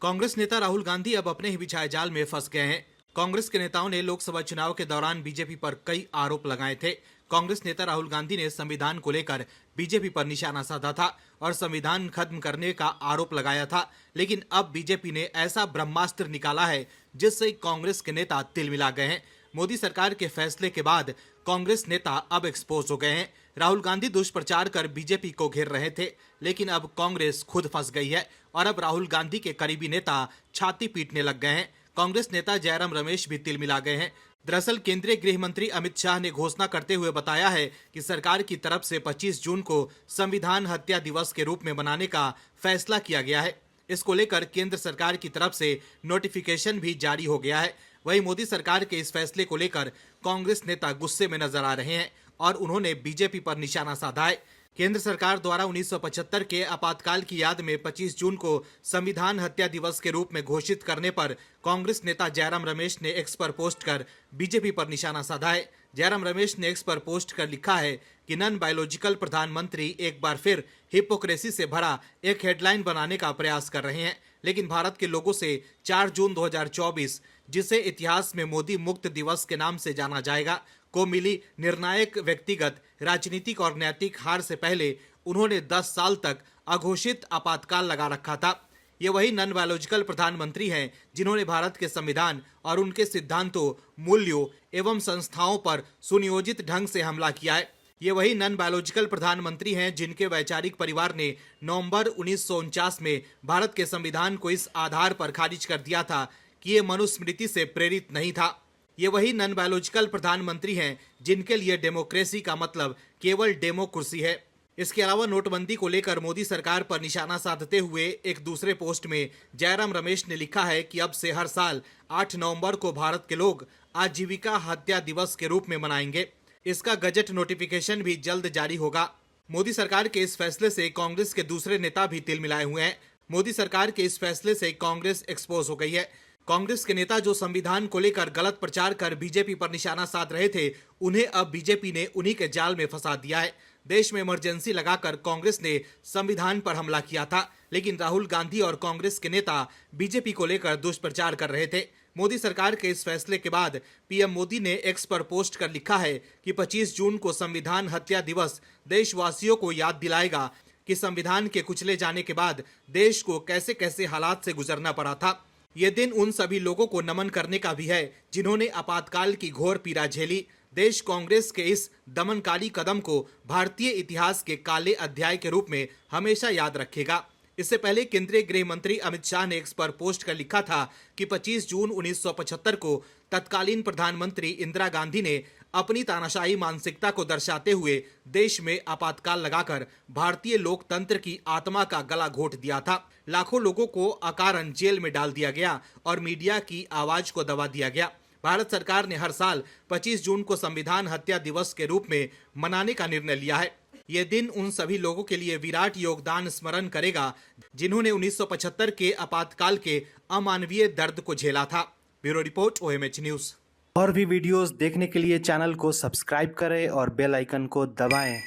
कांग्रेस नेता राहुल गांधी अब अपने ही बिछाए जाल में फंस गए हैं। कांग्रेस के नेताओं ने लोकसभा चुनाव के दौरान बीजेपी पर कई आरोप लगाए थे। कांग्रेस नेता राहुल गांधी ने संविधान को लेकर बीजेपी पर निशाना साधा था और संविधान खत्म करने का आरोप लगाया था, लेकिन अब बीजेपी ने ऐसा ब्रह्मास्त्र निकाला है जिससे कांग्रेस के नेता तिलमिला गए हैं। मोदी सरकार के फैसले के बाद कांग्रेस नेता अब एक्सपोज हो गए हैं। राहुल गांधी दुष्प्रचार कर बीजेपी को घेर रहे थे, लेकिन अब कांग्रेस खुद फंस गई है और अब राहुल गांधी के करीबी नेता छाती पीटने लग गए हैं। कांग्रेस नेता जयराम रमेश भी तिलमिला गए हैं। दरअसल केंद्रीय गृह मंत्री अमित शाह ने घोषणा करते हुए बताया है कि सरकार की तरफ से 25 जून को संविधान हत्या दिवस के रूप में मनाने का फैसला किया गया है। इसको लेकर केंद्र सरकार की तरफ से नोटिफिकेशन भी जारी हो गया है। वहीं मोदी सरकार के इस फैसले को लेकर कांग्रेस नेता गुस्से में नजर आ रहे हैं और उन्होंने बीजेपी पर निशाना साधा है। केंद्र सरकार द्वारा 1975 के आपातकाल की याद में 25 जून को संविधान हत्या दिवस के रूप में घोषित करने पर कांग्रेस नेता जयराम रमेश ने एक्स पर पोस्ट कर बीजेपी पर निशाना साधा है। जयराम रमेश ने एक्स पर पोस्ट कर लिखा है कि नॉन बायोलॉजिकल प्रधानमंत्री एक बार फिर हिपोक्रेसी से भरा एक हेडलाइन बनाने का प्रयास कर रहे हैं, लेकिन भारत के लोगों से 4 जून 2024, जिसे इतिहास में मोदी मुक्त दिवस के नाम से जाना जाएगा, को मिली निर्णायक व्यक्तिगत, राजनीतिक और नैतिक हार से पहले उन्होंने 10 साल तक अघोषित आपातकाल लगा रखा था। ये वही नॉन बायोलॉजिकल प्रधानमंत्री हैं जिन्होंने भारत के संविधान और उनके सिद्धांतों, मूल्यों एवं संस्थाओं पर सुनियोजित ढंग से हमला किया है। ये वही नॉन बायोलॉजिकल प्रधानमंत्री हैं जिनके वैचारिक परिवार ने नवंबर 1949 में भारत के संविधान को इस आधार पर खारिज कर दिया था कि ये मनुस्मृति से प्रेरित नहीं था। ये वही नॉन बायोलॉजिकल प्रधानमंत्री हैं जिनके लिए डेमोक्रेसी का मतलब केवल डेमोक्रेसी है। इसके अलावा नोटबंदी को लेकर मोदी सरकार पर निशाना साधते हुए एक दूसरे पोस्ट में जयराम रमेश ने लिखा है कि अब से हर साल 8 नवंबर को भारत के लोग आजीविका हत्या दिवस के रूप में मनाएंगे। इसका गजट नोटिफिकेशन भी जल्द जारी होगा। मोदी सरकार के इस फैसले से कांग्रेस के दूसरे नेता भी तिलमिलाए हुए हैं। मोदी सरकार के इस फैसले से कांग्रेस एक्सपोज हो गई है। कांग्रेस के नेता जो संविधान को लेकर गलत प्रचार कर बीजेपी पर निशाना साध रहे थे, उन्हें अब बीजेपी ने उन्हीं के जाल में फंसा दिया है। देश में इमरजेंसी लगाकर कांग्रेस ने संविधान पर हमला किया था, लेकिन राहुल गांधी और कांग्रेस के नेता बीजेपी को लेकर दुष्प्रचार कर रहे थे। मोदी सरकार के इस फैसले के बाद पीएम मोदी ने एक्स पर पोस्ट कर लिखा है कि 25 जून को संविधान हत्या दिवस देशवासियों को याद दिलाएगा कि संविधान के कुचले जाने के बाद देश को कैसे कैसे हालात से गुजरना पड़ा था। ये दिन उन सभी लोगों को नमन करने का भी है जिन्होंने आपातकाल की घोर पीड़ा झेली। देश कांग्रेस के इस दमनकारी कदम को भारतीय इतिहास के काले अध्याय के रूप में हमेशा याद रखेगा। इससे पहले केंद्रीय गृह मंत्री अमित शाह ने एक्स पर पोस्ट कर लिखा था कि 25 जून 1975 को तत्कालीन प्रधानमंत्री इंदिरा गांधी ने अपनी तानाशाही मानसिकता को दर्शाते हुए देश में आपातकाल लगाकर भारतीय लोकतंत्र की आत्मा का गला घोट दिया था। लाखों लोगों को अकारण जेल में डाल दिया गया और मीडिया की आवाज को दबा दिया गया। भारत सरकार ने हर साल 25 जून को संविधान हत्या दिवस के रूप में मनाने का निर्णय लिया है। ये दिन उन सभी लोगों के लिए विराट योगदान स्मरण करेगा जिन्होंने 1975 के आपातकाल के अमानवीय दर्द को झेला था। Bureau report, OMH news. और भी वीडियोस देखने के लिए चैनल को सब्सक्राइब करें और बेल आइकन को दबाएं।